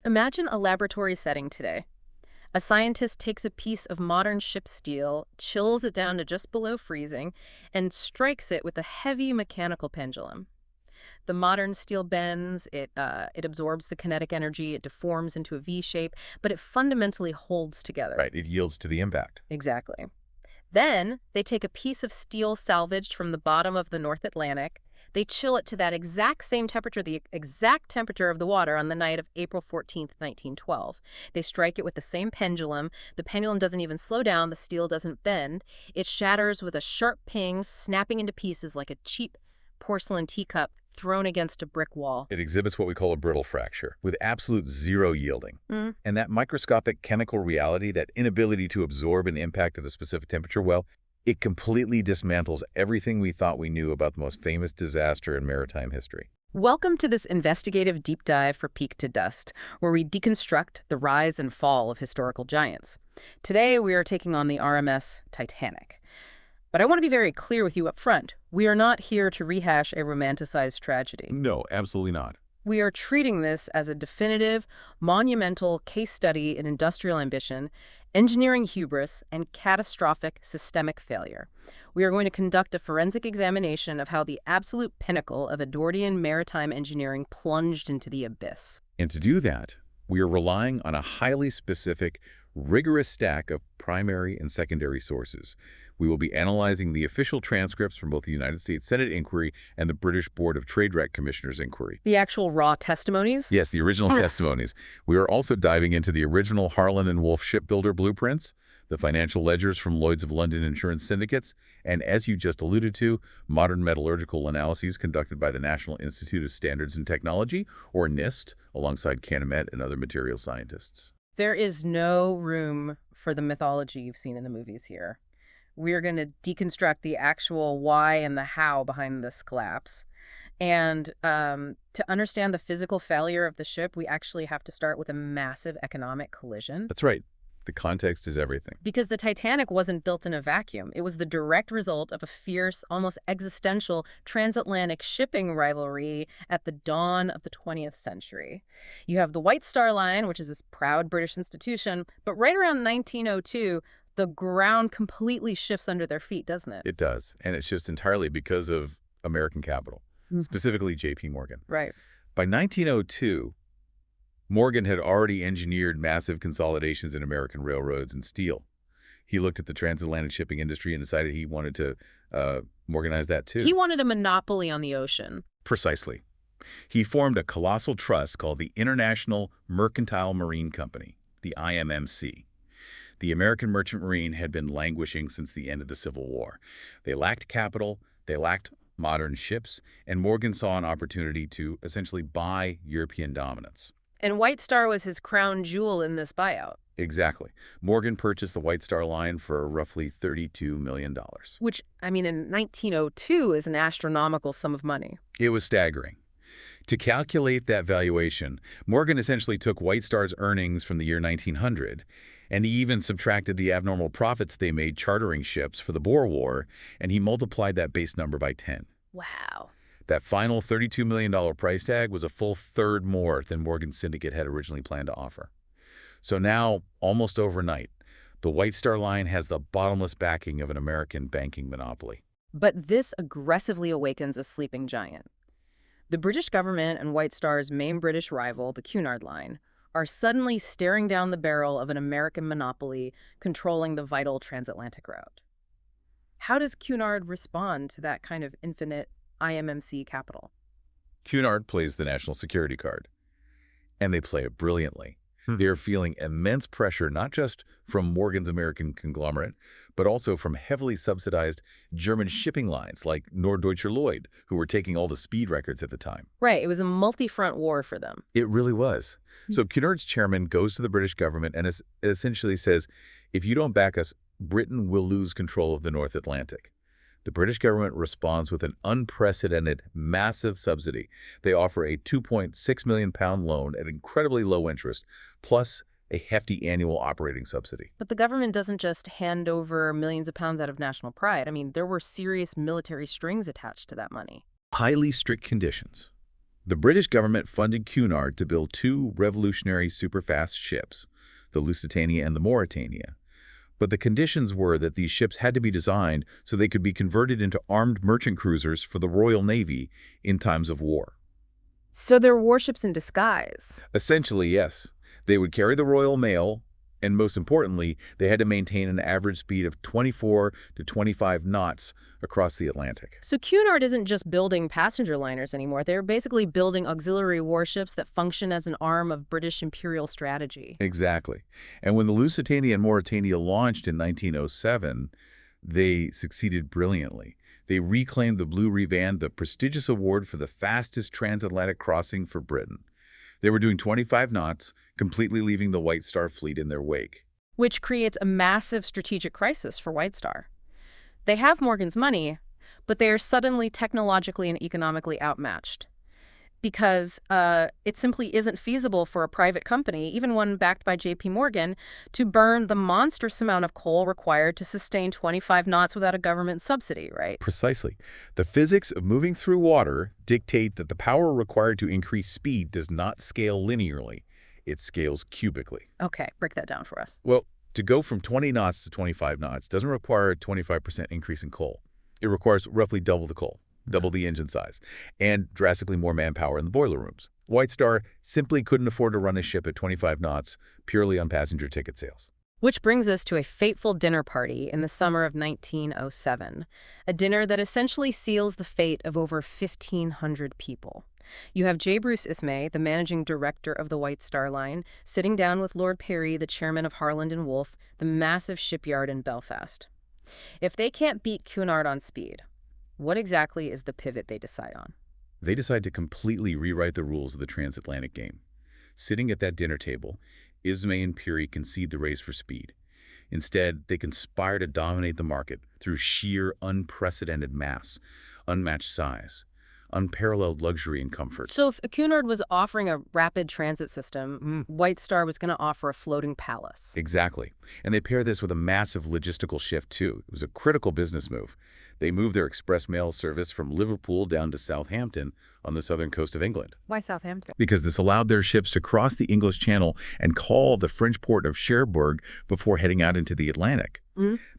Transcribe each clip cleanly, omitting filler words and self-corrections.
Imagine a laboratory setting today. A scientist takes a piece of modern ship steel, chills it down to just below freezing, and strikes it with a heavy mechanical pendulum. The modern steel bends, it absorbs the kinetic energy, it deforms into a V shape, but it fundamentally holds together. Right, it yields to the impact. Exactly. Then they take a piece of steel salvaged from the bottom of the North Atlantic. They chill it to that exact same temperature, the exact temperature of the water on the night of April 14th, 1912. They strike it with the same pendulum. The pendulum doesn't even slow down. The steel doesn't bend. It shatters with a sharp ping, snapping into pieces like a cheap porcelain teacup thrown against a brick wall. It exhibits what we call a brittle fracture, with absolute zero yielding. And that microscopic chemical reality, that inability to absorb an impact at a specific temperature, well, it completely dismantles everything we thought we knew about the most famous disaster in maritime history. Welcome to this investigative deep dive for Peak to Dust, where we deconstruct the rise and fall of historical giants. Today, we are taking on the RMS Titanic. But I want to be very clear with you up front. We are not here to rehash a romanticized tragedy. No, absolutely not. We are treating this as a definitive, monumental case study in industrial ambition, engineering hubris, and catastrophic systemic failure. We are going to conduct a forensic examination of how the absolute pinnacle of Edwardian maritime engineering plunged into the abyss. And to do that, we are relying on a highly specific, rigorous stack of primary and secondary sources. We will be analyzing the official transcripts from both the United States Senate inquiry and the British Board of Trade Rec Commissioners inquiry. The actual raw testimonies? Yes, the original testimonies. We are also diving into the original Harland and Wolff shipbuilder blueprints, the financial ledgers from Lloyd's of London insurance syndicates, and as you just alluded to, modern metallurgical analyses conducted by the National Institute of Standards and Technology, or NIST, alongside Canamet and other material scientists. There is no room for the mythology you've seen in the movies here. We're going to deconstruct the actual why and the how behind this collapse. And to understand the physical failure of the ship, we actually have to start with a massive economic collision. That's right. The context is everything. Because the Titanic wasn't built in a vacuum. It was the direct result of a fierce, almost existential transatlantic shipping rivalry at the dawn of the 20th century. You have the White Star Line, which is this proud British institution, but right around 1902, the ground completely shifts under their feet, doesn't it? It does, and it's just entirely because of American capital, specifically J.P. Morgan. Right. By 1902, Morgan had already engineered massive consolidations in American railroads and steel. He looked at the transatlantic shipping industry and decided he wanted to organize that too. He wanted a monopoly on the ocean. Precisely. He formed a colossal trust called the International Mercantile Marine Company, the IMMC. The American merchant marine had been languishing since the end of the Civil War. They lacked capital, they lacked modern ships, and Morgan saw an opportunity to essentially buy European dominance. And White Star was his crown jewel in this buyout. Exactly. Morgan purchased the White Star Line for roughly $32 million. Which, I mean, in 1902 is an astronomical sum of money. It was staggering. To calculate that valuation, Morgan essentially took White Star's earnings from the year 1900, and he even subtracted the abnormal profits they made chartering ships for the Boer War, and he multiplied that base number by 10. Wow. That final $32 million price tag was a full third more than Morgan's syndicate had originally planned to offer. So now, almost overnight, the White Star Line has the bottomless backing of an American banking monopoly. But this aggressively awakens a sleeping giant. The British government and White Star's main British rival, the Cunard Line, are suddenly staring down the barrel of an American monopoly controlling the vital transatlantic route. How does Cunard respond to that kind of infinite IMMC capital? Cunard plays the national security card, and they play it brilliantly. They're feeling immense pressure, not just from Morgan's American conglomerate, but also from heavily subsidized German shipping lines like Norddeutscher Lloyd, who were taking all the speed records at the time. Right. It was a multi-front war for them. It really was. So Cunard's chairman goes to the British government and essentially says, if you don't back us, Britain will lose control of the North Atlantic. The British government responds with an unprecedented, massive subsidy. They offer a £2.6 million loan at incredibly low interest, plus a hefty annual operating subsidy. But the government doesn't just hand over millions of pounds out of national pride. I mean, there were serious military strings attached to that money. Highly strict conditions. The British government funded Cunard to build two revolutionary superfast ships, the Lusitania and the Mauretania. But the conditions were that these ships had to be designed so they could be converted into armed merchant cruisers for the Royal Navy in times of war. So they're warships in disguise. Essentially, yes. They would carry the Royal Mail, and most importantly, they had to maintain an average speed of 24 to 25 knots across the Atlantic. So Cunard isn't just building passenger liners anymore. They're basically building auxiliary warships that function as an arm of British imperial strategy. Exactly. And when the Lusitania and Mauretania launched in 1907, they succeeded brilliantly. They reclaimed the Blue Rivan, the prestigious award for the fastest transatlantic crossing for Britain. They were doing 25 knots, completely leaving the White Star fleet in their wake. Which creates a massive strategic crisis for White Star. They have Morgan's money, but they are suddenly technologically and economically outmatched. Because it simply isn't feasible for a private company, even one backed by J.P. Morgan, to burn the monstrous amount of coal required to sustain 25 knots without a government subsidy, right? Precisely. The physics of moving through water dictate that the power required to increase speed does not scale linearly. It scales cubically. Okay, break that down for us. Well, to go from 20 knots to 25 knots doesn't require a 25% increase in coal. It requires roughly double the coal, double the engine size, and drastically more manpower in the boiler rooms. White Star simply couldn't afford to run a ship at 25 knots purely on passenger ticket sales. Which brings us to a fateful dinner party in the summer of 1907, a dinner that essentially seals the fate of over 1,500 people. You have J. Bruce Ismay, the managing director of the White Star Line, sitting down with Lord Perry, the chairman of Harland and Wolff, the massive shipyard in Belfast. If they can't beat Cunard on speed, what exactly is the pivot they decide on? They decide to completely rewrite the rules of the transatlantic game. Sitting at that dinner table, Ismay and Peary concede the race for speed. Instead, they conspire to dominate the market through sheer unprecedented mass, unmatched size, unparalleled luxury and comfort. So if Cunard was offering a rapid transit system, White Star was going to offer a floating palace. Exactly. And they pair this with a massive logistical shift, too. It was a critical business move. They moved their express mail service from Liverpool down to Southampton on the southern coast of England. Why Southampton? Because this allowed their ships to cross the English Channel and call the French port of Cherbourg before heading out into the Atlantic.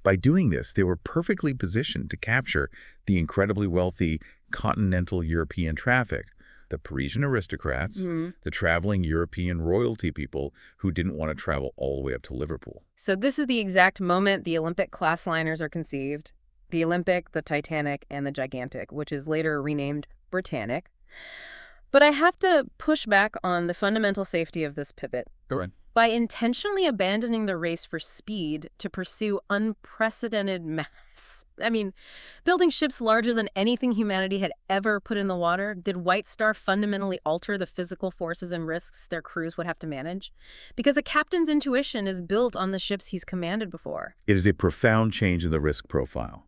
By doing this, they were perfectly positioned to capture the incredibly wealthy continental European traffic, the Parisian aristocrats, the traveling European royalty people who didn't want to travel all the way up to Liverpool. So this is the exact moment the Olympic-class liners are conceived. The Olympic, the Titanic, and the Gigantic, which is later renamed Britannic. But I have to push back on the fundamental safety of this pivot. Go on. By intentionally abandoning the race for speed to pursue unprecedented mass. I mean, building ships larger than anything humanity had ever put in the water, did White Star fundamentally alter the physical forces and risks their crews would have to manage? Because a captain's intuition is built on the ships he's commanded before. It is a profound change in the risk profile.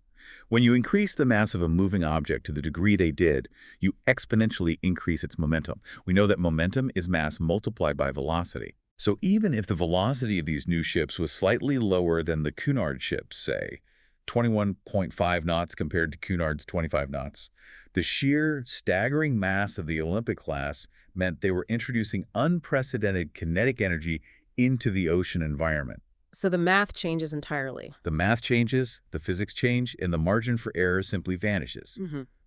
When you increase the mass of a moving object to the degree they did, you exponentially increase its momentum. We know that momentum is mass multiplied by velocity. So even if the velocity of these new ships was slightly lower than the Cunard ships, say, 21.5 knots compared to Cunard's 25 knots, the sheer staggering mass of the Olympic class meant they were introducing unprecedented kinetic energy into the ocean environment. So the math changes entirely. The math changes, the physics change, and the margin for error simply vanishes.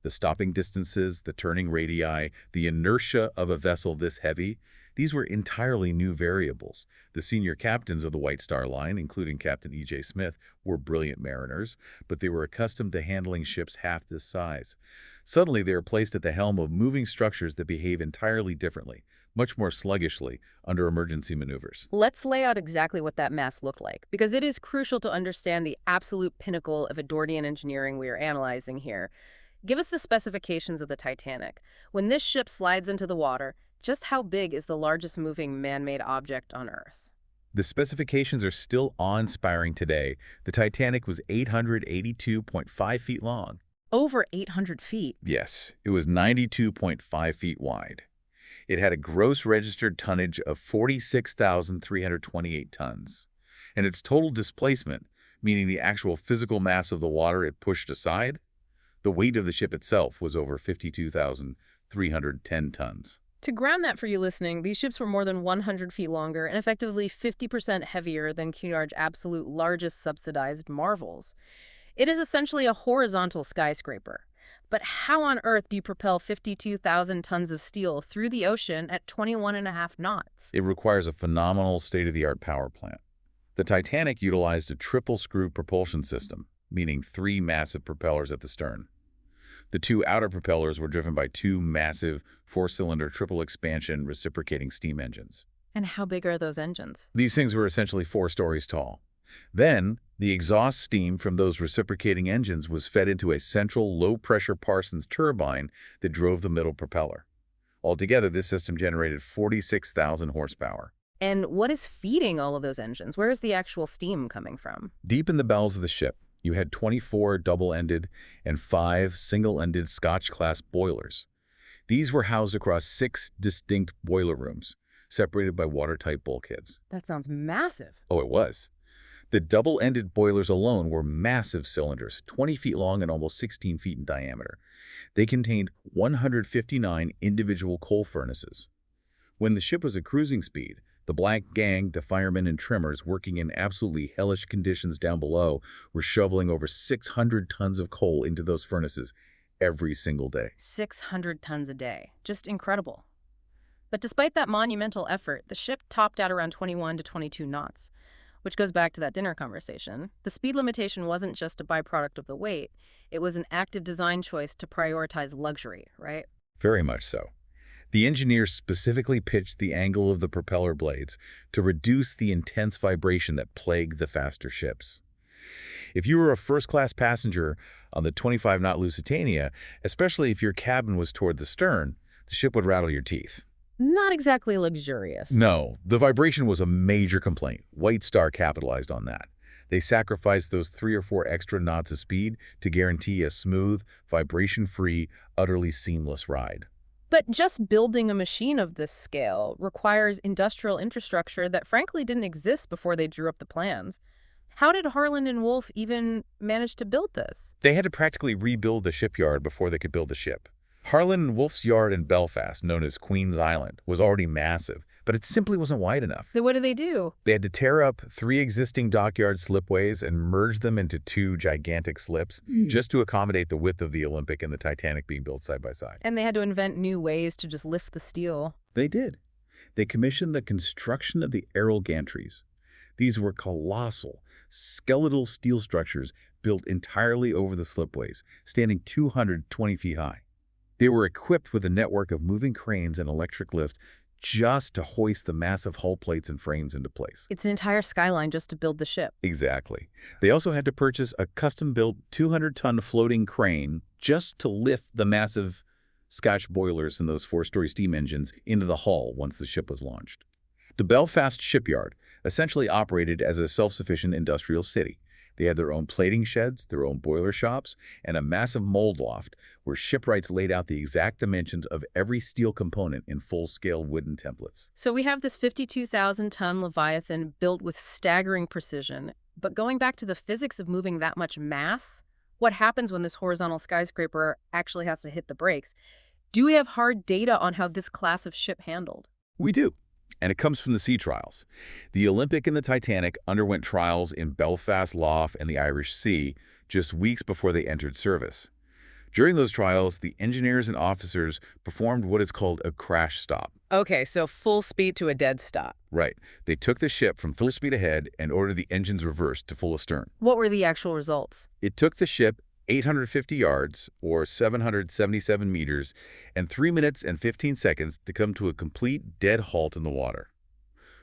The stopping distances, the turning radii, the inertia of a vessel this heavy, these were entirely new variables. The senior captains of the White Star Line, including Captain E.J. Smith, were brilliant mariners, but they were accustomed to handling ships half this size. Suddenly, they are placed at the helm of moving structures that behave entirely differently, much more sluggishly, under emergency maneuvers. Let's lay out exactly what that mass looked like, because it is crucial to understand the absolute pinnacle of Edwardian engineering we are analyzing here. Give us the specifications of the Titanic. When this ship slides into the water, just how big is the largest moving man-made object on Earth? The specifications are still awe-inspiring today. The Titanic was 882.5 feet long. Over 800 feet? Yes, it was 92.5 feet wide. It had a gross registered tonnage of 46,328 tons. And its total displacement, meaning the actual physical mass of the water it pushed aside, the weight of the ship itself was over 52,300 310 tons. To ground that for you listening, these ships were more than 100 feet longer and effectively 50% heavier than Cunard's absolute largest subsidized Marvels. It is essentially a horizontal skyscraper. But how on earth do you propel 52,000 tons of steel through the ocean at 21.5 knots? It requires a phenomenal state-of-the-art power plant. The Titanic utilized a triple-screw propulsion system, meaning 3 massive propellers at the stern. The 2 outer propellers were driven by 2 massive 4-cylinder triple-expansion reciprocating steam engines. And how big are those engines? These things were essentially 4 stories tall. Then, the exhaust steam from those reciprocating engines was fed into a central low-pressure Parsons turbine that drove the middle propeller. Altogether, this system generated 46,000 horsepower. And what is feeding all of those engines? Where is the actual steam coming from? Deep in the bowels of the ship, you had 24 double-ended and 5 single-ended Scotch-class boilers. These were housed across 6 distinct boiler rooms, separated by watertight bulkheads. That sounds massive. Oh, it was. The double-ended boilers alone were massive cylinders, 20 feet long and almost 16 feet in diameter. They contained 159 individual coal furnaces. When the ship was at cruising speed, the black gang, the firemen and trimmers working in absolutely hellish conditions down below, were shoveling over 600 tons of coal into those furnaces every single day. 600 tons a day. Just incredible. But despite that monumental effort, the ship topped out around 21 to 22 knots. Which goes back to that dinner conversation. The speed limitation wasn't just a byproduct of the weight. It was an active design choice to prioritize luxury, right? Very much so. The engineers specifically pitched the angle of the propeller blades to reduce the intense vibration that plagued the faster ships. If you were a first-class passenger on the 25-knot Lusitania, especially if your cabin was toward the stern, the ship would rattle your teeth. Not exactly luxurious. No, the vibration was a major complaint. White Star capitalized on that. They sacrificed those 3 or 4 extra knots of speed to guarantee a smooth, vibration-free, utterly seamless ride. But just building a machine of this scale requires industrial infrastructure that frankly didn't exist before they drew up the plans. How did Harland and Wolff even manage to build this? They had to practically rebuild the shipyard before they could build the ship. Harland and Wolff's yard in Belfast, known as Queen's Island, was already massive, but it simply wasn't wide enough. So what do they do? They had to tear up 3 existing dockyard slipways and merge them into 2 gigantic slips just to accommodate the width of the Olympic and the Titanic being built side by side. And they had to invent new ways to just lift the steel. They did. They commissioned the construction of the aerial gantries. These were colossal, skeletal steel structures built entirely over the slipways, standing 220 feet high. They were equipped with a network of moving cranes and electric lifts just to hoist the massive hull plates and frames into place. It's an entire skyline just to build the ship. Exactly. They also had to purchase a custom-built 200-ton floating crane just to lift the massive Scotch boilers and those 4-story steam engines into the hull once the ship was launched. The Belfast shipyard essentially operated as a self-sufficient industrial city. They had their own plating sheds, their own boiler shops, and a massive mold loft where shipwrights laid out the exact dimensions of every steel component in full-scale wooden templates. So we have this 52,000-ton Leviathan built with staggering precision. But going back to the physics of moving that much mass, what happens when this horizontal skyscraper actually has to hit the brakes? Do we have hard data on how this class of ship handled? We do. And it comes from the sea trials. The Olympic and the Titanic underwent trials in Belfast Lough and the Irish Sea just weeks before they entered service. During those trials, the engineers and officers performed what is called a crash stop. Okay, so full speed to a dead stop. Right. They took the ship from full speed ahead and ordered the engines reversed to full astern. What were the actual results? It took the ship 850 yards, or 777 meters, and 3 minutes and 15 seconds to come to a complete dead halt in the water.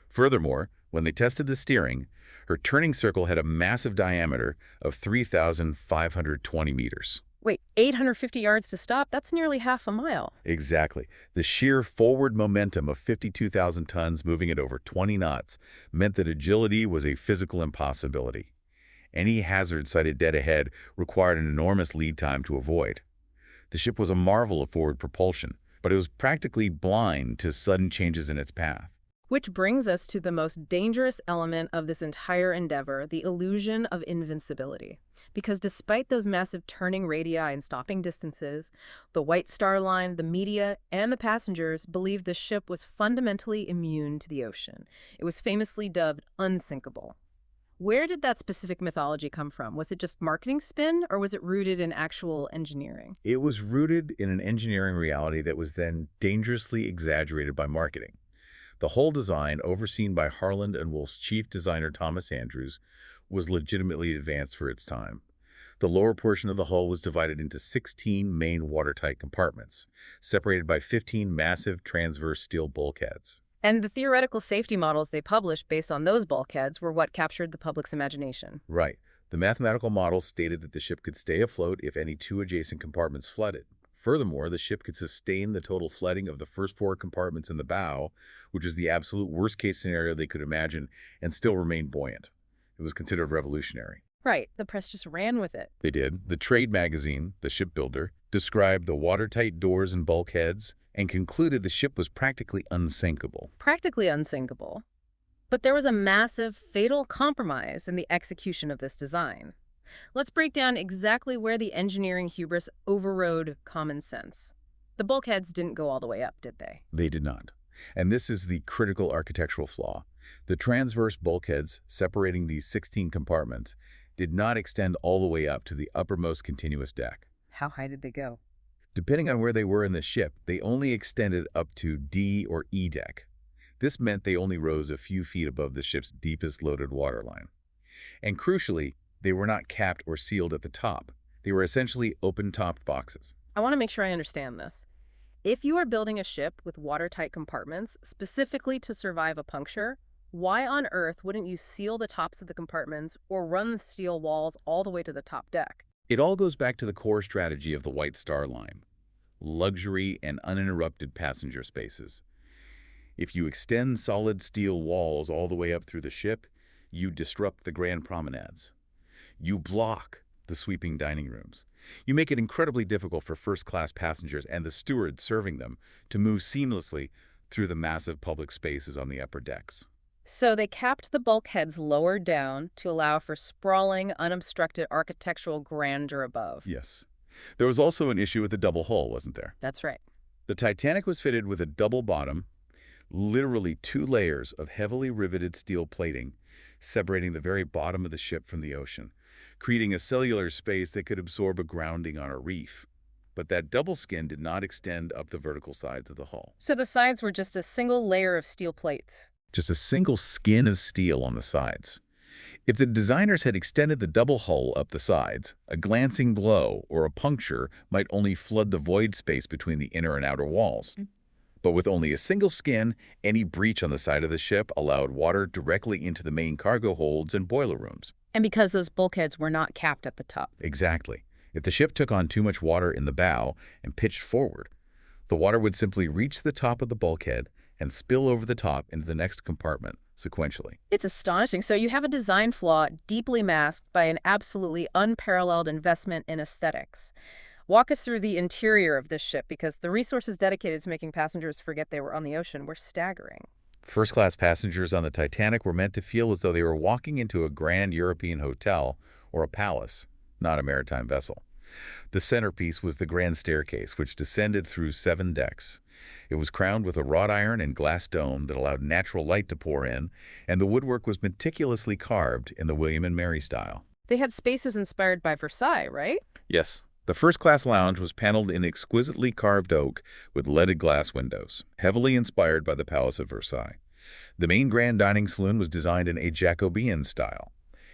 Furthermore, when they tested the steering, her turning circle had a massive diameter of 3,520 meters. Wait, 850 yards to stop? That's nearly half a mile. Exactly. The sheer forward momentum of 52,000 tons moving at over 20 knots meant that agility was a physical impossibility. Any hazard sighted dead ahead required an enormous lead time to avoid. The ship was a marvel of forward propulsion, but it was practically blind to sudden changes in its path. Which brings us to the most dangerous element of this entire endeavor, the illusion of invincibility. Because despite those massive turning radii and stopping distances, the White Star Line, the media, and the passengers believed the ship was fundamentally immune to the ocean. It was famously dubbed unsinkable. Where did that specific mythology come from? Was it just marketing spin, or was it rooted in actual engineering? It was rooted in an engineering reality that was then dangerously exaggerated by marketing. The whole design, overseen by Harland and Wolff's chief designer Thomas Andrews, was legitimately advanced for its time. The lower portion of the hull was divided into 16 main watertight compartments, separated by 15 massive transverse steel bulkheads. And the theoretical safety models they published based on those bulkheads were what captured the public's imagination. Right. The mathematical models stated that the ship could stay afloat if any two adjacent compartments flooded. Furthermore, the ship could sustain the total flooding of the first four compartments in the bow, which is the absolute worst-case scenario they could imagine, and still remain buoyant. It was considered revolutionary. Right. The press just ran with it. They did. The trade magazine, The Shipbuilder, described the watertight doors and bulkheads and concluded the ship was practically unsinkable. Practically unsinkable. But there was a massive, fatal compromise in the execution of this design. Let's break down exactly where the engineering hubris overrode common sense. The bulkheads didn't go all the way up, did they? They did not. And this is the critical architectural flaw. The transverse bulkheads separating these 16 compartments did not extend all the way up to the uppermost continuous deck. How high did they go? Depending on where they were in the ship, they only extended up to D or E deck. This meant they only rose a few feet above the ship's deepest loaded waterline. And crucially, they were not capped or sealed at the top. They were essentially open-topped boxes. I want to make sure I understand this. If you are building a ship with watertight compartments, specifically to survive a puncture, why on earth wouldn't you seal the tops of the compartments or run the steel walls all the way to the top deck? It all goes back to the core strategy of the White Star Line: luxury and uninterrupted passenger spaces. If you extend solid steel walls all the way up through the ship, you disrupt the grand promenades. You block the sweeping dining rooms. You make it incredibly difficult for first-class passengers and the stewards serving them to move seamlessly through the massive public spaces on the upper decks. So they capped the bulkheads lower down to allow for sprawling, unobstructed architectural grandeur above. Yes. There was also an issue with the double hull, wasn't there? That's right. The Titanic was fitted with a double bottom, literally 2 layers of heavily riveted steel plating, separating the very bottom of the ship from the ocean, creating a cellular space that could absorb a grounding on a reef. But that double skin did not extend up the vertical sides of the hull. So the sides were just a single layer of steel plates. Just a single skin of steel on the sides. If the designers had extended the double hull up the sides, a glancing blow or a puncture might only flood the void space between the inner and outer walls. But with only a single skin, any breach on the side of the ship allowed water directly into the main cargo holds and boiler rooms. And because those bulkheads were not capped at the top. Exactly. If the ship took on too much water in the bow and pitched forward, the water would simply reach the top of the bulkhead and spill over the top into the next compartment sequentially. It's astonishing. So you have a design flaw deeply masked by an absolutely unparalleled investment in aesthetics. Walk us through the interior of this ship, because the resources dedicated to making passengers forget they were on the ocean were staggering. First-class passengers on the Titanic were meant to feel as though they were walking into a grand European hotel or a palace, not a maritime vessel. The centerpiece was the grand staircase, which descended through 7 decks. It was crowned with a wrought iron and glass dome that allowed natural light to pour in, and the woodwork was meticulously carved in the William and Mary style. They had spaces inspired by Versailles, right? Yes. The first-class lounge was paneled in exquisitely carved oak with leaded glass windows, heavily inspired by the Palace of Versailles. The main grand dining saloon was designed in a Jacobean style.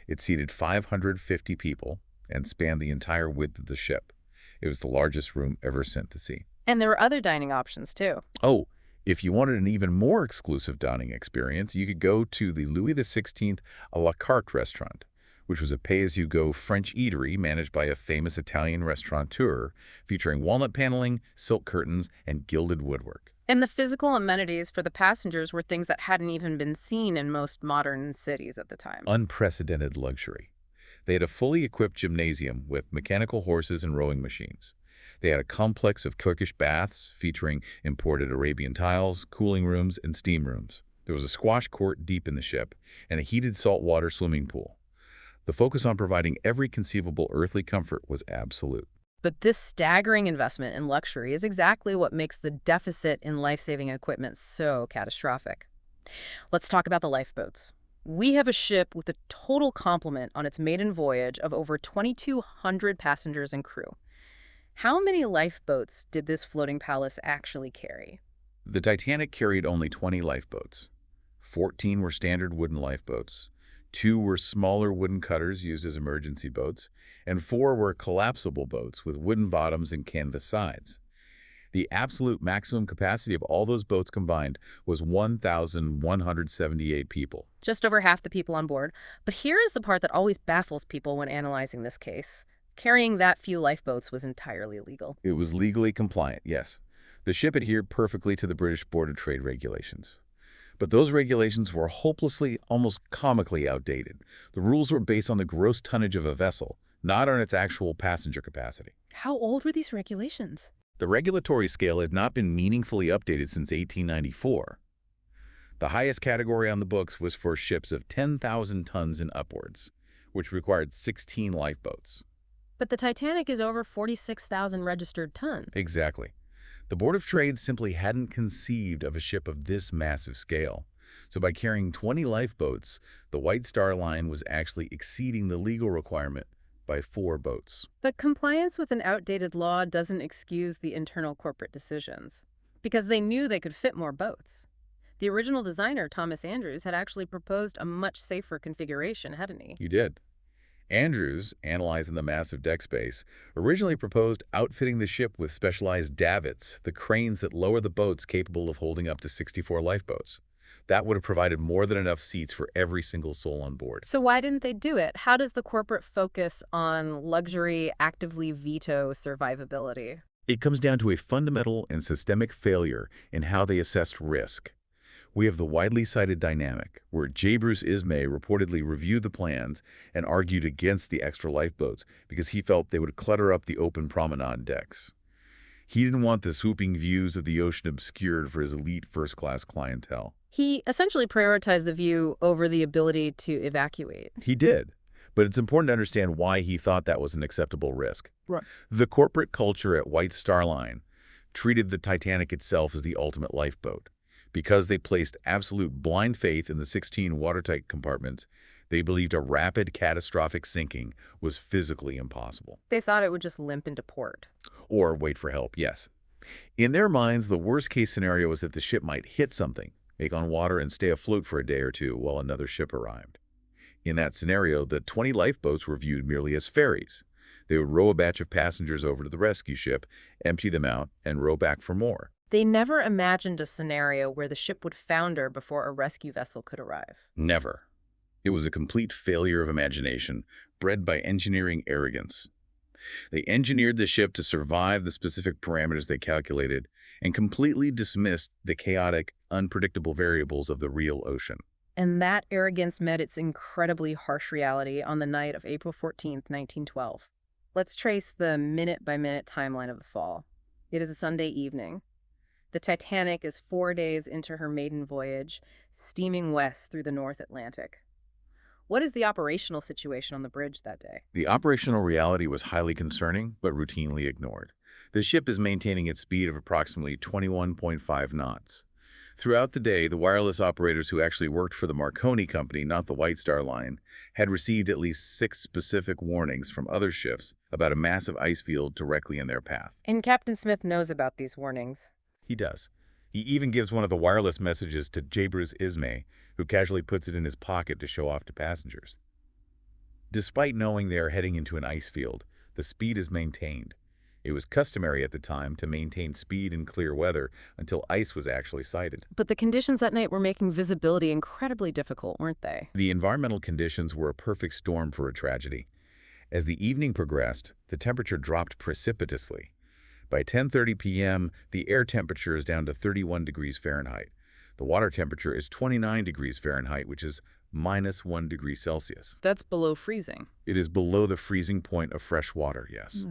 It seated 550 people and spanned the entire width of the ship. It was the largest room ever sent to sea. And there were other dining options, too. Oh, if you wanted an even more exclusive dining experience, you could go to the Louis XVI a la carte restaurant, which was a pay-as-you-go French eatery managed by a famous Italian restaurateur, featuring walnut paneling, silk curtains, and gilded woodwork. And the physical amenities for the passengers were things that hadn't even been seen in most modern cities at the time. Unprecedented luxury. They had a fully equipped gymnasium with mechanical horses and rowing machines. They had a complex of Turkish baths featuring imported Arabian tiles, cooling rooms, and steam rooms. There was a squash court deep in the ship and a heated saltwater swimming pool. The focus on providing every conceivable earthly comfort was absolute. But this staggering investment in luxury is exactly what makes the deficit in life-saving equipment so catastrophic. Let's talk about the lifeboats. We have a ship with a total complement on its maiden voyage of over 2,200 passengers and crew. How many lifeboats did this floating palace actually carry? The Titanic carried only 20 lifeboats. 14 were standard wooden lifeboats. 2 were smaller wooden cutters used as emergency boats, and 4 were collapsible boats with wooden bottoms and canvas sides. The absolute maximum capacity of all those boats combined was 1,178 people. Just over half the people on board. But here is the part that always baffles people when analyzing this case. Carrying that few lifeboats was entirely legal. It was legally compliant, yes. The ship adhered perfectly to the British Board of Trade regulations. But those regulations were hopelessly, almost comically outdated. The rules were based on the gross tonnage of a vessel, not on its actual passenger capacity. How old were these regulations? The regulatory scale had not been meaningfully updated since 1894. The highest category on the books was for ships of 10,000 tons and upwards, which required 16 lifeboats. But the Titanic is over 46,000 registered tons. Exactly. The Board of Trade simply hadn't conceived of a ship of this massive scale. So by carrying 20 lifeboats, the White Star Line was actually exceeding the legal requirement by 4 boats. But compliance with an outdated law doesn't excuse the internal corporate decisions, because they knew they could fit more boats. The original designer, Thomas Andrews, had actually proposed a much safer configuration, hadn't he? You did. Andrews, analyzing the massive deck space, originally proposed outfitting the ship with specialized davits, the cranes that lower the boats capable of holding up to 64 lifeboats. That would have provided more than enough seats for every single soul on board. So why didn't they do it? How does the corporate focus on luxury actively veto survivability? It comes down to a fundamental and systemic failure in how they assessed risk. We have the widely cited dynamic, where J. Bruce Ismay reportedly reviewed the plans and argued against the extra lifeboats because he felt they would clutter up the open promenade decks. He didn't want the swooping views of the ocean obscured for his elite first-class clientele. He essentially prioritized the view over the ability to evacuate. He did, but it's important to understand why he thought that was an acceptable risk. Right. The corporate culture at White Star Line treated the Titanic itself as the ultimate lifeboat. Because they placed absolute blind faith in the 16 watertight compartments, they believed a rapid, catastrophic sinking was physically impossible. They thought it would just limp into port. Or wait for help, yes. In their minds, the worst-case scenario was that the ship might hit something, make on water, and stay afloat for a day or two while another ship arrived. In that scenario, the 20 lifeboats were viewed merely as ferries. They would row a batch of passengers over to the rescue ship, empty them out, and row back for more. They never imagined a scenario where the ship would founder before a rescue vessel could arrive. Never. It was a complete failure of imagination, bred by engineering arrogance. They engineered the ship to survive the specific parameters they calculated and completely dismissed the chaotic, unpredictable variables of the real ocean. And that arrogance met its incredibly harsh reality on the night of April 14th, 1912. Let's trace the minute-by-minute timeline of the fall. It is a Sunday evening. The Titanic is 4 days into her maiden voyage, steaming west through the North Atlantic. What is the operational situation on the bridge that day? The operational reality was highly concerning, but routinely ignored. The ship is maintaining its speed of approximately 21.5 knots. Throughout the day, the wireless operators who actually worked for the Marconi Company, not the White Star Line, had received at least 6 specific warnings from other ships about a massive ice field directly in their path. And Captain Smith knows about these warnings. He does. He even gives one of the wireless messages to J. Bruce Ismay, who casually puts it in his pocket to show off to passengers. Despite knowing they are heading into an ice field, the speed is maintained. It was customary at the time to maintain speed in clear weather until ice was actually sighted. But the conditions that night were making visibility incredibly difficult, weren't they? The environmental conditions were a perfect storm for a tragedy. As the evening progressed, the temperature dropped precipitously. By 10:30 p.m., the air temperature is down to 31 degrees Fahrenheit. The water temperature is 29 degrees Fahrenheit, which is -1 degree Celsius. That's below freezing. It is below the freezing point of fresh water, yes.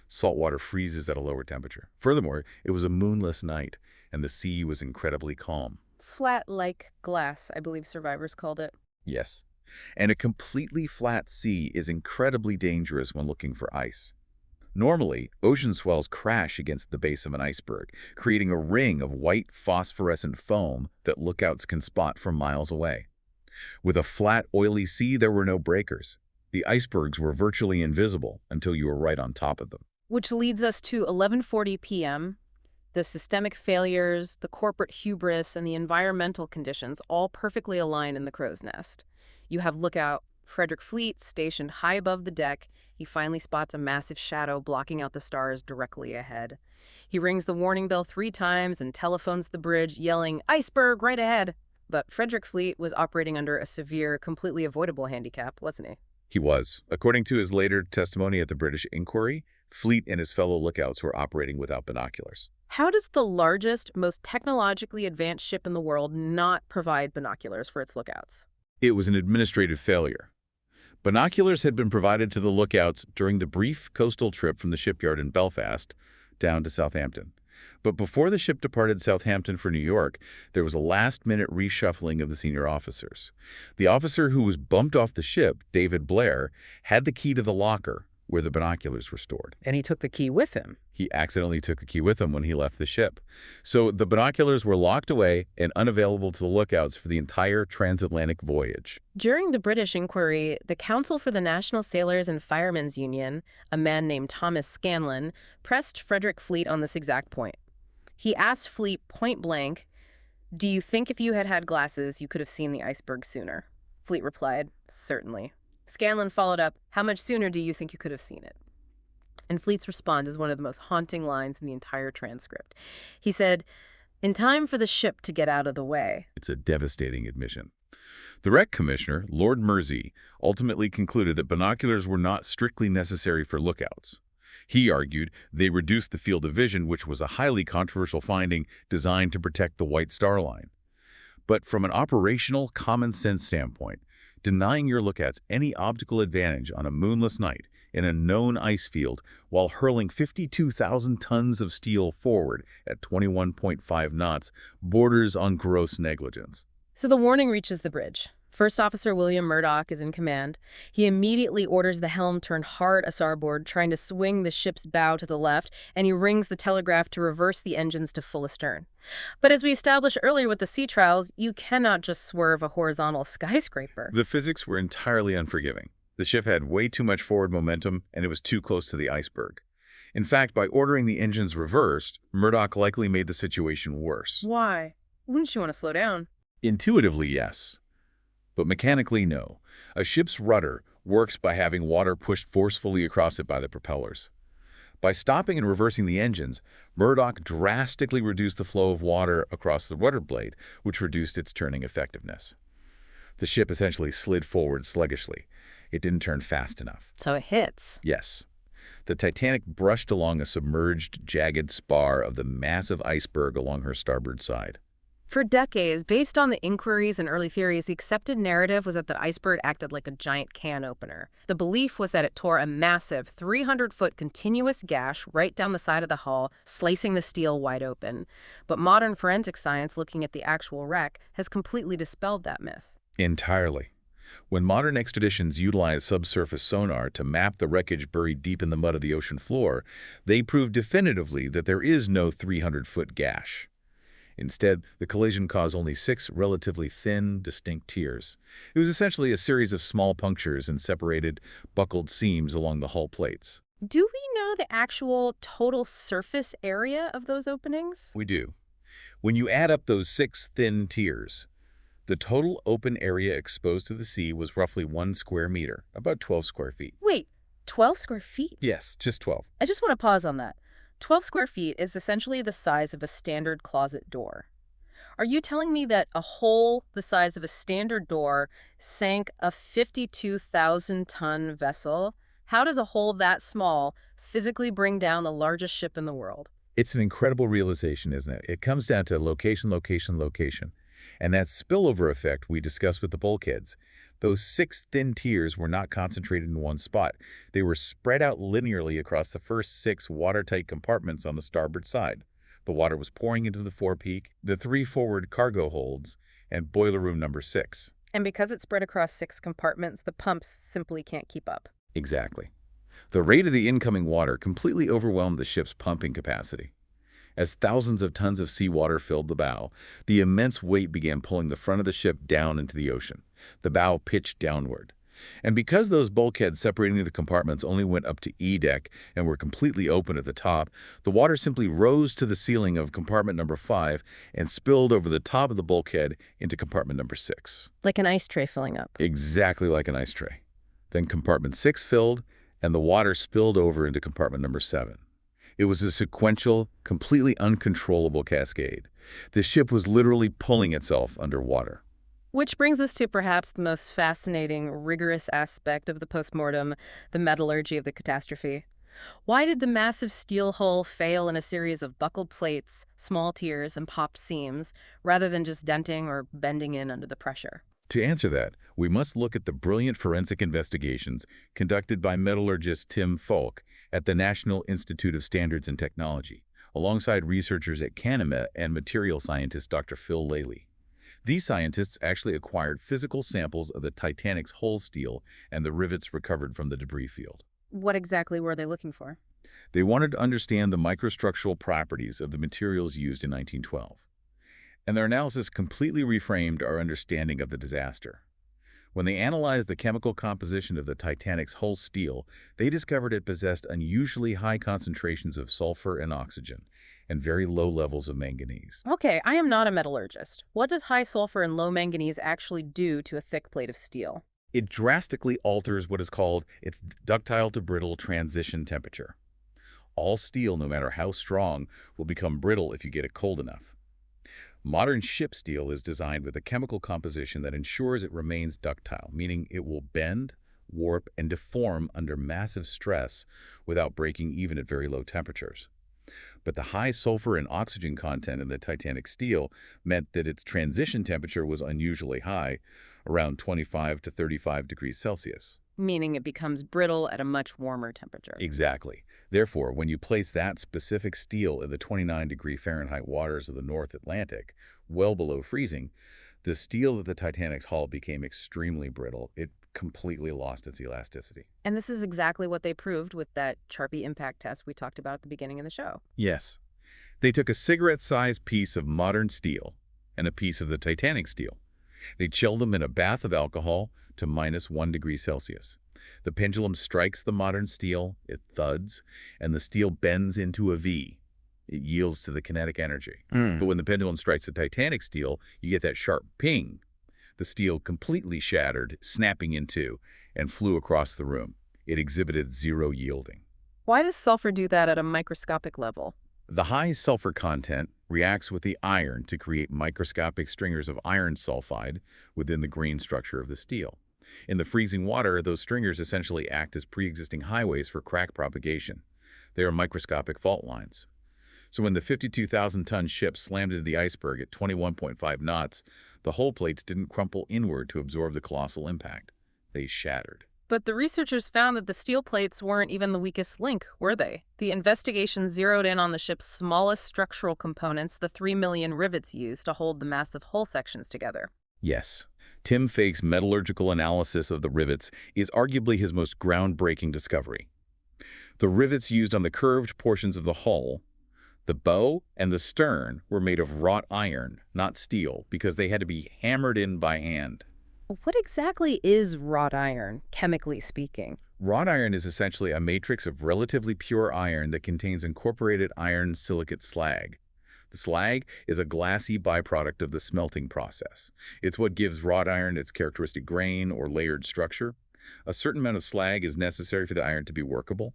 Salt water freezes at a lower temperature. Furthermore, it was a moonless night, and the sea was incredibly calm. Flat like glass, I believe survivors called it. Yes. And a completely flat sea is incredibly dangerous when looking for ice. Normally, ocean swells crash against the base of an iceberg, creating a ring of white phosphorescent foam that lookouts can spot from miles away. With a flat, oily sea, there were no breakers. The icebergs were virtually invisible until you were right on top of them. Which leads us to 11:40 p.m. The systemic failures, the corporate hubris, and the environmental conditions all perfectly align in the crow's nest. You have lookout Frederick Fleet stationed high above the deck. He finally spots a massive shadow blocking out the stars directly ahead. He rings the warning bell 3 times and telephones the bridge, yelling, "Iceberg, right ahead!" But Frederick Fleet was operating under a severe, completely avoidable handicap, wasn't he? He was. According to his later testimony at the British inquiry, Fleet and his fellow lookouts were operating without binoculars. How does the largest, most technologically advanced ship in the world not provide binoculars for its lookouts? It was an administrative failure. Binoculars had been provided to the lookouts during the brief coastal trip from the shipyard in Belfast down to Southampton. But before the ship departed Southampton for New York, there was a last-minute reshuffling of the senior officers. The officer who was bumped off the ship, David Blair, had the key to the locker where the binoculars were stored. And he took the key with him. He accidentally took the key with him when he left the ship. So the binoculars were locked away and unavailable to the lookouts for the entire transatlantic voyage. During the British inquiry, the Council for the National Sailors and Firemen's Union, a man named Thomas Scanlon, pressed Frederick Fleet on this exact point. He asked Fleet point blank, "Do you think if you had had glasses, you could have seen the iceberg sooner?" Fleet replied, "Certainly." Scanlon followed up, "How much sooner do you think you could have seen it?" And Fleet's response is one of the most haunting lines in the entire transcript. He said, "In time for the ship to get out of the way." It's a devastating admission. The Wreck Commissioner, Lord Mersey, ultimately concluded that binoculars were not strictly necessary for lookouts. He argued they reduced the field of vision, which was a highly controversial finding designed to protect the White Star Line. But from an operational, common-sense standpoint, denying your lookouts any optical advantage on a moonless night in a known ice field while hurling 52,000 tons of steel forward at 21.5 knots borders on gross negligence. So the warning reaches the bridge. First Officer William Murdoch is in command. He immediately orders the helm turned hard a starboard, trying to swing the ship's bow to the left, and he rings the telegraph to reverse the engines to full astern. But as we established earlier with the sea trials, you cannot just swerve a horizontal skyscraper. The physics were entirely unforgiving. The ship had way too much forward momentum, and it was too close to the iceberg. In fact, by ordering the engines reversed, Murdoch likely made the situation worse. Why? Wouldn't you want to slow down? Intuitively, yes. But mechanically, no. A ship's rudder works by having water pushed forcefully across it by the propellers. By stopping and reversing the engines, Murdoch drastically reduced the flow of water across the rudder blade, which reduced its turning effectiveness. The ship essentially slid forward sluggishly. It didn't turn fast enough. So it hits. Yes. The Titanic brushed along a submerged, jagged spar of the massive iceberg along her starboard side. For decades, based on the inquiries and early theories, the accepted narrative was that the iceberg acted like a giant can opener. The belief was that it tore a massive 300-foot continuous gash right down the side of the hull, slicing the steel wide open. But modern forensic science, looking at the actual wreck, has completely dispelled that myth. Entirely. When modern expeditions utilize subsurface sonar to map the wreckage buried deep in the mud of the ocean floor, they prove definitively that there is no 300-foot gash. Instead, the collision caused only 6 relatively thin, distinct tears. It was essentially a series of small punctures and separated, buckled seams along the hull plates. Do we know the actual total surface area of those openings? We do. When you add up those 6 thin tears, the total open area exposed to the sea was roughly 1 square meter, about 12 square feet. Wait, 12 square feet? Yes, just 12. I just want to pause on that. 12 square feet is essentially the size of a standard closet door. Are you telling me that a hole the size of a standard door sank a 52,000-ton vessel? How does a hole that small physically bring down the largest ship in the world? It's an incredible realization, isn't it? It comes down to location, location, location. And that spillover effect we discussed with the bulkheads. Those 6 thin tiers were not concentrated in one spot. They were spread out linearly across the first 6 watertight compartments on the starboard side. The water was pouring into the forepeak, the 3 forward cargo holds, and boiler room number 6. And because it's spread across 6 compartments, the pumps simply can't keep up. Exactly. The rate of the incoming water completely overwhelmed the ship's pumping capacity. As thousands of tons of seawater filled the bow, the immense weight began pulling the front of the ship down into the ocean. The bow pitched downward. And because those bulkheads separating the compartments only went up to E deck and were completely open at the top, the water simply rose to the ceiling of compartment number 5 and spilled over the top of the bulkhead into compartment number 6. Like an ice tray filling up. Exactly like an ice tray. Then compartment 6 filled, and the water spilled over into compartment number 7. It was a sequential, completely uncontrollable cascade. The ship was literally pulling itself underwater. Which brings us to perhaps the most fascinating, rigorous aspect of the postmortem, the metallurgy of the catastrophe. Why did the massive steel hull fail in a series of buckled plates, small tears, and popped seams, rather than just denting or bending in under the pressure? To answer that, we must look at the brilliant forensic investigations conducted by metallurgist Tim Falk at the National Institute of Standards and Technology, alongside researchers at Canada and material scientist Dr. Phil Laley. These scientists actually acquired physical samples of the Titanic's hull steel and the rivets recovered from the debris field. What exactly were they looking for? They wanted to understand the microstructural properties of the materials used in 1912. And their analysis completely reframed our understanding of the disaster. When they analyzed the chemical composition of the Titanic's hull steel, they discovered it possessed unusually high concentrations of sulfur and oxygen, and very low levels of manganese. Okay, I am not a metallurgist. What does high sulfur and low manganese actually do to a thick plate of steel? It drastically alters what is called its ductile to brittle transition temperature. All steel, no matter how strong, will become brittle if you get it cold enough. Modern ship steel is designed with a chemical composition that ensures it remains ductile, meaning it will bend, warp, and deform under massive stress without breaking even at very low temperatures. But the high sulfur and oxygen content in the Titanic steel meant that its transition temperature was unusually high, around 25 to 35 degrees Celsius. Meaning it becomes brittle at a much warmer temperature. Exactly. Therefore, when you place that specific steel in the 29-degree Fahrenheit waters of the North Atlantic, well below freezing, the steel of the Titanic's hull became extremely brittle. It completely lost its elasticity. And this is exactly what they proved with that Charpy impact test we talked about at the beginning of the show. Yes. They took a cigarette-sized piece of modern steel and a piece of the Titanic steel. They chilled them in a bath of alcohol to -1 degree Celsius. The pendulum strikes the modern steel, it thuds, and the steel bends into a V. It yields to the kinetic energy. But when the pendulum strikes the Titanic steel, you get that sharp ping. The steel completely shattered, snapping in two, and flew across the room. It exhibited zero yielding. Why does sulfur do that at a microscopic level? The high sulfur content reacts with the iron to create microscopic stringers of iron sulfide within the grain structure of the steel. In the freezing water, those stringers essentially act as pre-existing highways for crack propagation. They are microscopic fault lines. So when the 52,000-ton ship slammed into the iceberg at 21.5 knots, the hull plates didn't crumple inward to absorb the colossal impact. They shattered. But the researchers found that the steel plates weren't even the weakest link, were they? The investigation zeroed in on the ship's smallest structural components, the 3 million rivets used to hold the massive hull sections together. Yes. Tim Fake's metallurgical analysis of the rivets is arguably his most groundbreaking discovery. The rivets used on the curved portions of the hull, the bow, and the stern were made of wrought iron, not steel, because they had to be hammered in by hand. What exactly is wrought iron, chemically speaking? Wrought iron is essentially a matrix of relatively pure iron that contains incorporated iron silicate slag. The slag is a glassy byproduct of the smelting process. It's what gives wrought iron its characteristic grain or layered structure. A certain amount of slag is necessary for the iron to be workable.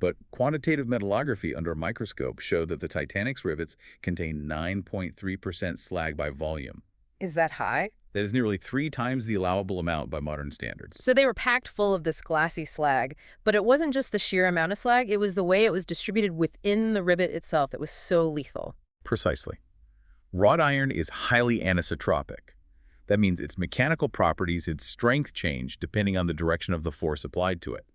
But quantitative metallography under a microscope showed that the Titanic's rivets contain 9.3% slag by volume. Is that high? That is nearly 3 times the allowable amount by modern standards. So they were packed full of this glassy slag, but it wasn't just the sheer amount of slag, it was the way it was distributed within the rivet itself that was so lethal. Precisely. Wrought iron is highly anisotropic. That means its mechanical properties, its strength change depending on the direction of the force applied to it.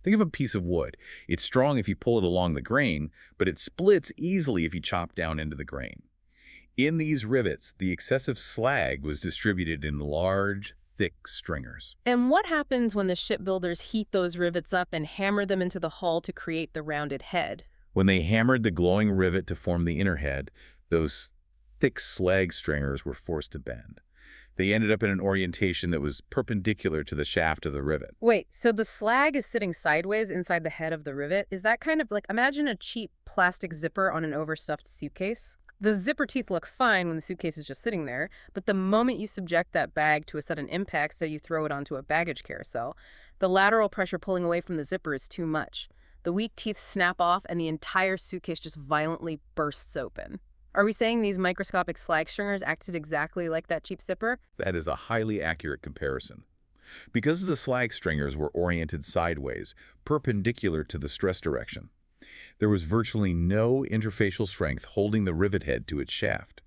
Think of a piece of wood. It's strong if you pull it along the grain, but it splits easily if you chop down into the grain. In these rivets, the excessive slag was distributed in large, thick stringers. And what happens when the shipbuilders heat those rivets up and hammer them into the hull to create the rounded head? When they hammered the glowing rivet to form the inner head, those thick slag stringers were forced to bend. They ended up in an orientation that was perpendicular to the shaft of the rivet. Wait, so the slag is sitting sideways inside the head of the rivet? Is that kind of like, imagine a cheap plastic zipper on an overstuffed suitcase? The zipper teeth look fine when the suitcase is just sitting there, but the moment you subject that bag to a sudden impact, say you throw it onto a baggage carousel, the lateral pressure pulling away from the zipper is too much. The weak teeth snap off and the entire suitcase just violently bursts open. Are we saying these microscopic slag stringers acted exactly like that cheap zipper? That is a highly accurate comparison. Because the slag stringers were oriented sideways, perpendicular to the stress direction, there was virtually no interfacial strength holding the rivet head to its shaft.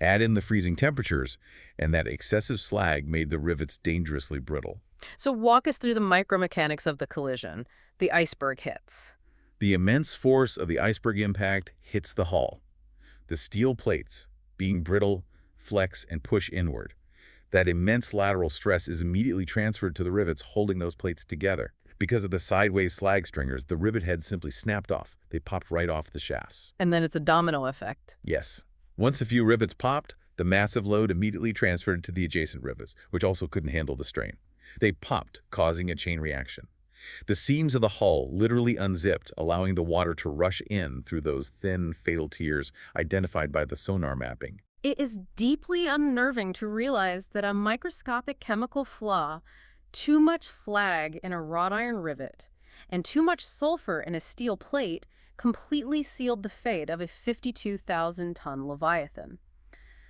Add in the freezing temperatures, and that excessive slag made the rivets dangerously brittle. So walk us through the micromechanics of the collision. The iceberg hits. The immense force of the iceberg impact hits the hull. The steel plates, being brittle, flex and push inward. That immense lateral stress is immediately transferred to the rivets holding those plates together. Because of the sideways slag stringers, the rivet head simply snapped off. They popped right off the shafts. And then it's a domino effect. Yes. Once a few rivets popped, the massive load immediately transferred to the adjacent rivets, which also couldn't handle the strain. They popped, causing a chain reaction. The seams of the hull literally unzipped, allowing the water to rush in through those thin, fatal tears identified by the sonar mapping. It is deeply unnerving to realize that a microscopic chemical flaw, too much slag in a wrought iron rivet, and too much sulfur in a steel plate completely sealed the fate of a 52,000-ton Leviathan.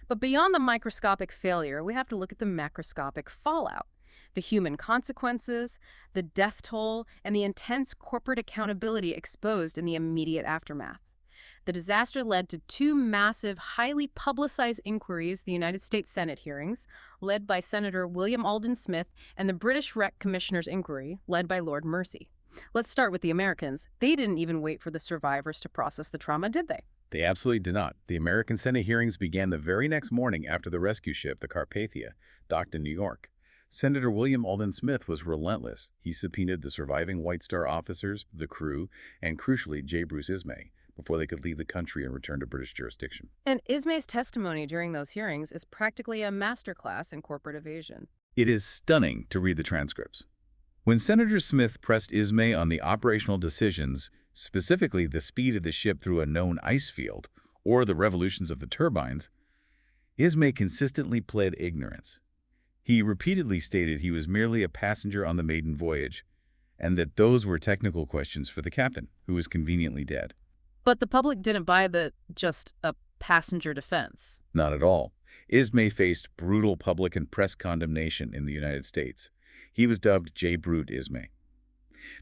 But beyond the microscopic failure, we have to look at the macroscopic fallout. The human consequences, the death toll, and the intense corporate accountability exposed in the immediate aftermath. The disaster led to two massive, highly publicized inquiries, the United States Senate hearings, led by Senator William Alden Smith, and the British Wreck Commissioner's inquiry, led by Lord Mersey. Let's start with the Americans. They didn't even wait for the survivors to process the trauma, did they? They absolutely did not. The American Senate hearings began the very next morning after the rescue ship, the Carpathia, docked in New York. Senator William Alden Smith was relentless. He subpoenaed the surviving White Star officers, the crew, and crucially, J. Bruce Ismay, before they could leave the country and return to British jurisdiction. And Ismay's testimony during those hearings is practically a masterclass in corporate evasion. It is stunning to read the transcripts. When Senator Smith pressed Ismay on the operational decisions, specifically the speed of the ship through a known ice field or the revolutions of the turbines, Ismay consistently pled ignorance. He repeatedly stated he was merely a passenger on the maiden voyage, and that those were technical questions for the captain, who was conveniently dead. But the public didn't buy the just a passenger defense. Not at all. Ismay faced brutal public and press condemnation in the United States. He was dubbed J. Brute Ismay.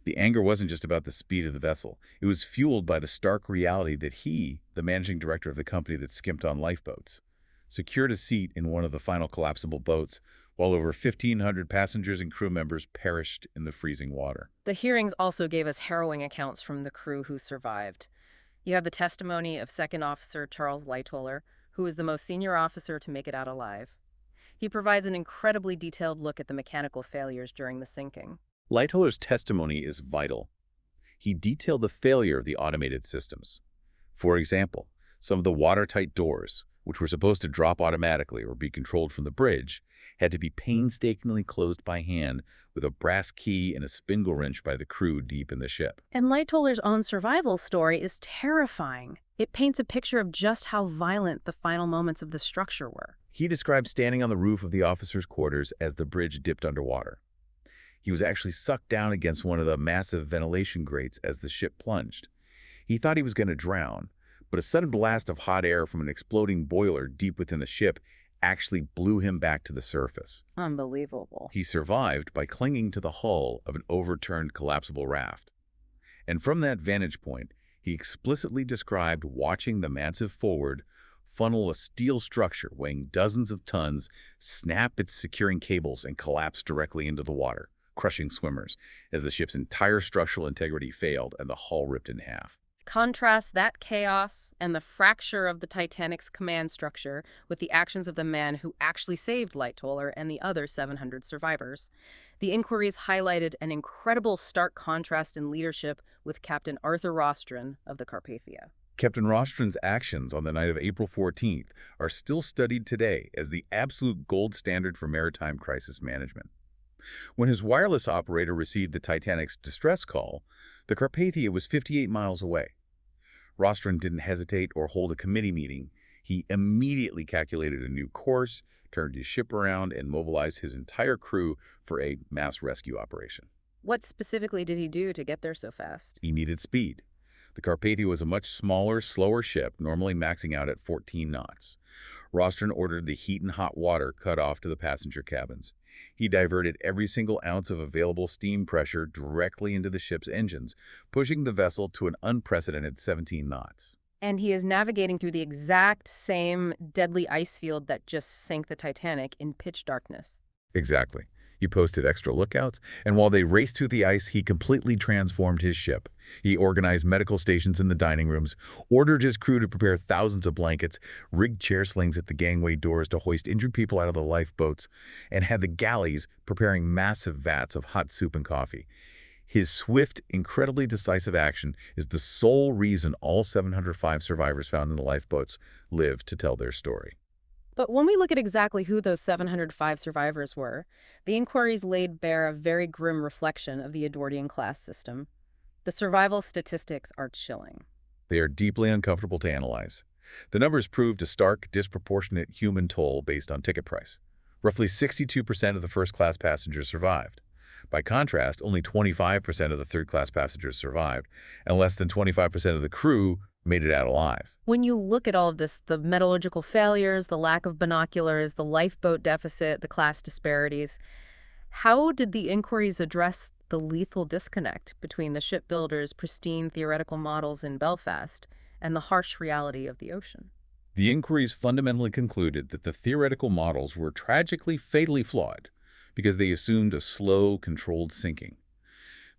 The anger wasn't just about the speed of the vessel. It was fueled by the stark reality that he, the managing director of the company that skimped on lifeboats, secured a seat in one of the final collapsible boats, while over 1,500 passengers and crew members perished in the freezing water. The hearings also gave us harrowing accounts from the crew who survived. You have the testimony of Second Officer Charles Lightoller, who was the most senior officer to make it out alive. He provides an incredibly detailed look at the mechanical failures during the sinking. Lightoller's testimony is vital. He detailed the failure of the automated systems. For example, some of the watertight doors, which were supposed to drop automatically or be controlled from the bridge, had to be painstakingly closed by hand with a brass key and a spindle wrench by the crew deep in the ship. And Lightoller's own survival story is terrifying. It paints a picture of just how violent the final moments of the structure were. He described standing on the roof of the officers' quarters as the bridge dipped underwater. He was actually sucked down against one of the massive ventilation grates as the ship plunged. He thought he was going to drown, but a sudden blast of hot air from an exploding boiler deep within the ship actually blew him back to the surface. Unbelievable. He survived by clinging to the hull of an overturned collapsible raft. And from that vantage point, he explicitly described watching the massive forward funnel a steel structure weighing dozens of tons, snap its securing cables, and collapse directly into the water, crushing swimmers, as the ship's entire structural integrity failed and the hull ripped in half. Contrast that chaos and the fracture of the Titanic's command structure with the actions of the man who actually saved Lightoller and the other 700 survivors. The inquiries highlighted an incredible stark contrast in leadership with Captain Arthur Rostron of the Carpathia. Captain Rostron's actions on the night of April 14th are still studied today as the absolute gold standard for maritime crisis management. When his wireless operator received the Titanic's distress call, the Carpathia was 58 miles away. Rostron didn't hesitate or hold a committee meeting. He immediately calculated a new course, turned his ship around, and mobilized his entire crew for a mass rescue operation. What specifically did he do to get there so fast? He needed speed. The Carpathia was a much smaller, slower ship, normally maxing out at 14 knots. Rostron ordered the heat and hot water cut off to the passenger cabins. He diverted every single ounce of available steam pressure directly into the ship's engines, pushing the vessel to an unprecedented 17 knots. And he is navigating through the exact same deadly ice field that just sank the Titanic in pitch darkness. Exactly. He posted extra lookouts, and while they raced through the ice, he completely transformed his ship. He organized medical stations in the dining rooms, ordered his crew to prepare thousands of blankets, rigged chair slings at the gangway doors to hoist injured people out of the lifeboats, and had the galleys preparing massive vats of hot soup and coffee. His swift, incredibly decisive action is the sole reason all 705 survivors found in the lifeboats lived to tell their story. But when we look at exactly who those 705 survivors were, the inquiries laid bare a very grim reflection of the Edwardian class system. The survival statistics are chilling. They are deeply uncomfortable to analyze. The numbers proved a stark, disproportionate human toll based on ticket price. Roughly 62% of the first-class passengers survived. By contrast, only 25% of the third-class passengers survived, and less than 25% of the crew made it out alive. When you look at all of this, the metallurgical failures, the lack of binoculars, the lifeboat deficit, the class disparities, how did the inquiries address the lethal disconnect between the shipbuilders' pristine theoretical models in Belfast and the harsh reality of the ocean? The inquiries fundamentally concluded that the theoretical models were tragically fatally flawed because they assumed a slow, controlled sinking.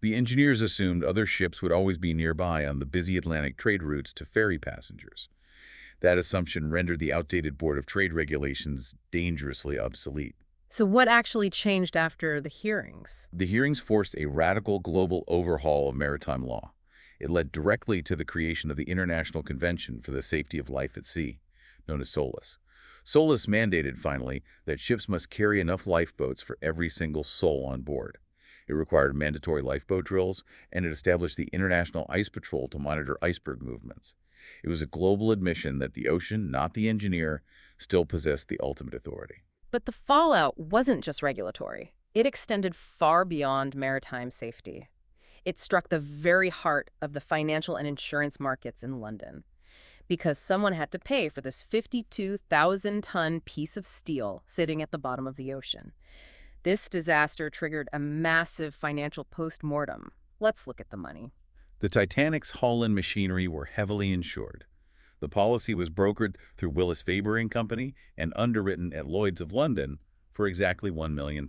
The engineers assumed other ships would always be nearby on the busy Atlantic trade routes to ferry passengers. That assumption rendered the outdated Board of Trade regulations dangerously obsolete. So what actually changed after the hearings? The hearings forced a radical global overhaul of maritime law. It led directly to the creation of the International Convention for the Safety of Life at Sea, known as SOLAS. SOLAS mandated, finally, that ships must carry enough lifeboats for every single soul on board. It required mandatory lifeboat drills, and it established the International Ice Patrol to monitor iceberg movements. It was a global admission that the ocean, not the engineer, still possessed the ultimate authority. But the fallout wasn't just regulatory. It extended far beyond maritime safety. It struck the very heart of the financial and insurance markets in London, because someone had to pay for this 52,000-ton piece of steel sitting at the bottom of the ocean. This disaster triggered a massive financial post-mortem. Let's look at the money. The Titanic's hull and machinery were heavily insured. The policy was brokered through Willis Faber and Company and underwritten at Lloyd's of London for exactly £1 million.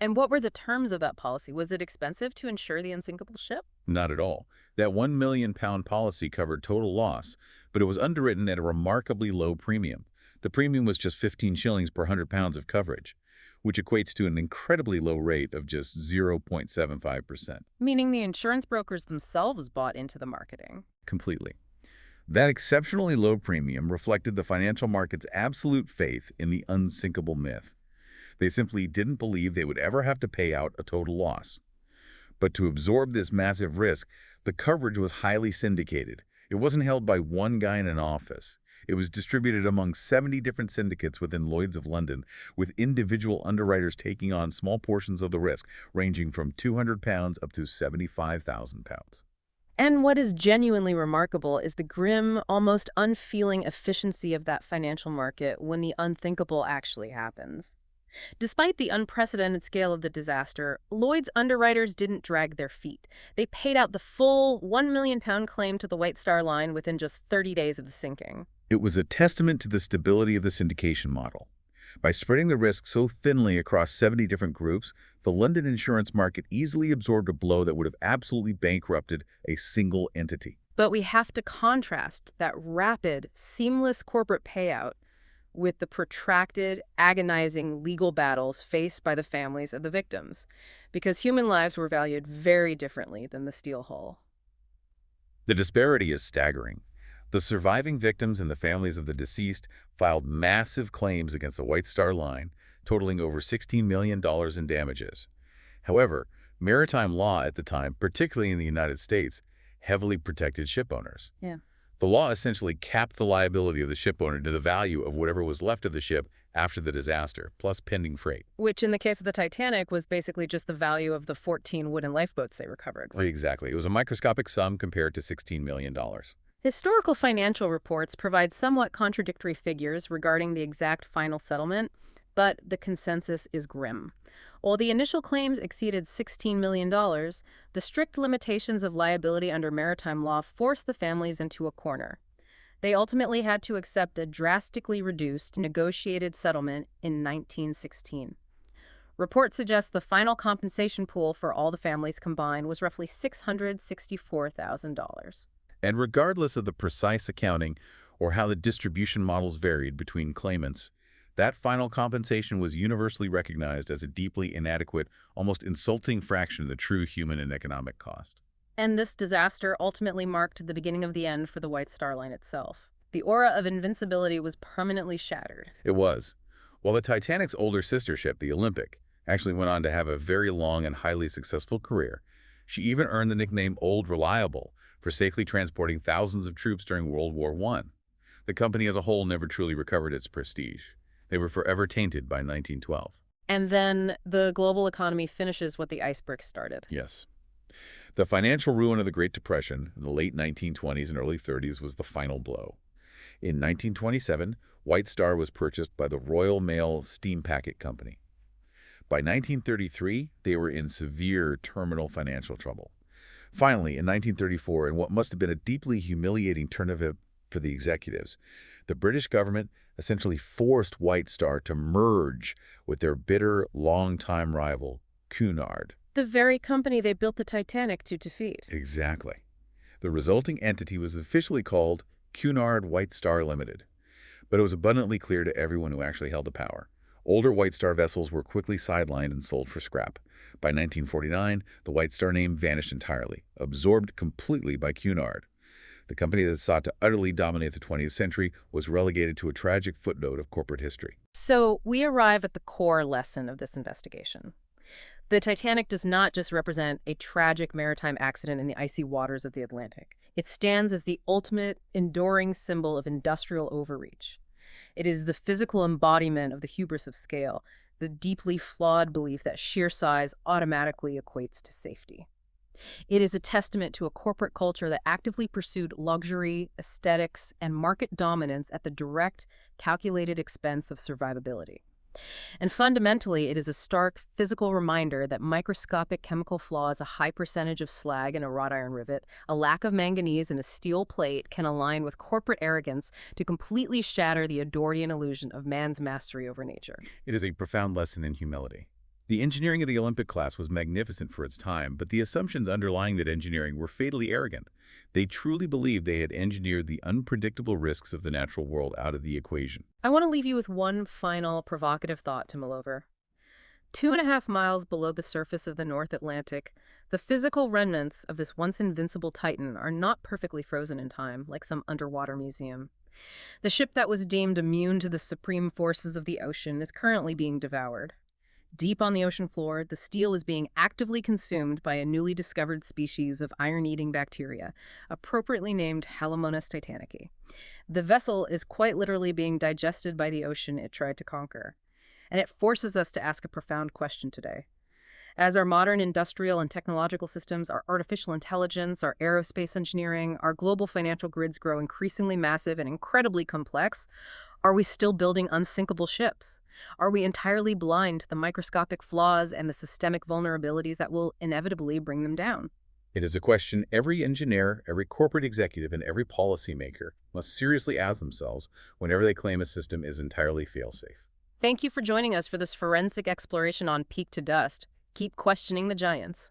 And what were the terms of that policy? Was it expensive to insure the unsinkable ship? Not at all. That £1 million policy covered total loss, but it was underwritten at a remarkably low premium. The premium was just 15 shillings per £100 of coverage, which equates to an incredibly low rate of just 0.75%. Meaning the insurance brokers themselves bought into the marketing. Completely. That exceptionally low premium reflected the financial market's absolute faith in the unsinkable myth. They simply didn't believe they would ever have to pay out a total loss. But to absorb this massive risk, the coverage was highly syndicated. It wasn't held by one guy in an office. It was distributed among 70 different syndicates within Lloyd's of London, with individual underwriters taking on small portions of the risk, ranging from £200 up to £75,000. And what is genuinely remarkable is the grim, almost unfeeling efficiency of that financial market when the unthinkable actually happens. Despite the unprecedented scale of the disaster, Lloyd's underwriters didn't drag their feet. They paid out the full £1 million claim to the White Star Line within just 30 days of the sinking. It was a testament to the stability of the syndication model. By spreading the risk so thinly across 70 different groups, the London insurance market easily absorbed a blow that would have absolutely bankrupted a single entity. But we have to contrast that rapid, seamless corporate payout with the protracted, agonizing legal battles faced by the families of the victims, because human lives were valued very differently than the steel hull. The disparity is staggering. The surviving victims and the families of the deceased filed massive claims against the White Star Line, totaling over $16 million in damages. However, maritime law at the time, particularly in the United States, heavily protected shipowners. Yeah. The law essentially capped the liability of the shipowner to the value of whatever was left of the ship after the disaster, plus pending freight. Which, in the case of the Titanic, was basically just the value of the 14 wooden lifeboats they recovered. Exactly. It was a microscopic sum compared to $16 million. Historical financial reports provide somewhat contradictory figures regarding the exact final settlement, but the consensus is grim. While the initial claims exceeded $16 million, the strict limitations of liability under maritime law forced the families into a corner. They ultimately had to accept a drastically reduced, negotiated settlement in 1916. Reports suggest the final compensation pool for all the families combined was roughly $664,000. And regardless of the precise accounting or how the distribution models varied between claimants, that final compensation was universally recognized as a deeply inadequate, almost insulting fraction of the true human and economic cost. And this disaster ultimately marked the beginning of the end for the White Star Line itself. The aura of invincibility was permanently shattered. It was. While the Titanic's older sister ship, the Olympic, actually went on to have a very long and highly successful career, she even earned the nickname Old Reliable for safely transporting thousands of troops during World War I. The company as a whole never truly recovered its prestige. They were forever tainted by 1912. And then the global economy finishes what the iceberg started. Yes. The financial ruin of the Great Depression in the late 1920s and early 30s was the final blow. In 1927, White Star was purchased by the Royal Mail Steam Packet Company. By 1933, they were in severe terminal financial trouble. Finally, in 1934, in what must have been a deeply humiliating turn of events for the executives, the British government essentially forced White Star to merge with their bitter, long-time rival, Cunard. The very company they built the Titanic to defeat. Exactly. The resulting entity was officially called Cunard White Star Limited. But it was abundantly clear to everyone who actually held the power. Older White Star vessels were quickly sidelined and sold for scrap. By 1949, the White Star name vanished entirely, absorbed completely by Cunard. The company that sought to utterly dominate the 20th century was relegated to a tragic footnote of corporate history. So we arrive at the core lesson of this investigation. The Titanic does not just represent a tragic maritime accident in the icy waters of the Atlantic. It stands as the ultimate, enduring symbol of industrial overreach. It is the physical embodiment of the hubris of scale, the deeply flawed belief that sheer size automatically equates to safety. It is a testament to a corporate culture that actively pursued luxury, aesthetics, and market dominance at the direct, calculated expense of survivability. And fundamentally, it is a stark physical reminder that microscopic chemical flaws, a high percentage of slag in a wrought iron rivet, a lack of manganese in a steel plate can align with corporate arrogance to completely shatter the Edwardian illusion of man's mastery over nature. It is a profound lesson in humility. The engineering of the Olympic class was magnificent for its time, but the assumptions underlying that engineering were fatally arrogant. They truly believed they had engineered the unpredictable risks of the natural world out of the equation. I want to leave you with one final provocative thought to mull over. 2.5 miles below the surface of the North Atlantic, the physical remnants of this once invincible Titan are not perfectly frozen in time, like some underwater museum. The ship that was deemed immune to the supreme forces of the ocean is currently being devoured. Deep on the ocean floor, the steel is being actively consumed by a newly discovered species of iron-eating bacteria, appropriately named Halomonas titanicae. The vessel is quite literally being digested by the ocean it tried to conquer. And it forces us to ask a profound question today. As our modern industrial and technological systems, our artificial intelligence, our aerospace engineering, our global financial grids grow increasingly massive and incredibly complex, are we still building unsinkable ships? Are we entirely blind to the microscopic flaws and the systemic vulnerabilities that will inevitably bring them down? It is a question every engineer, every corporate executive, and every policymaker must seriously ask themselves whenever they claim a system is entirely fail-safe. Thank you for joining us for this forensic exploration on Peak to Dust. Keep questioning the giants.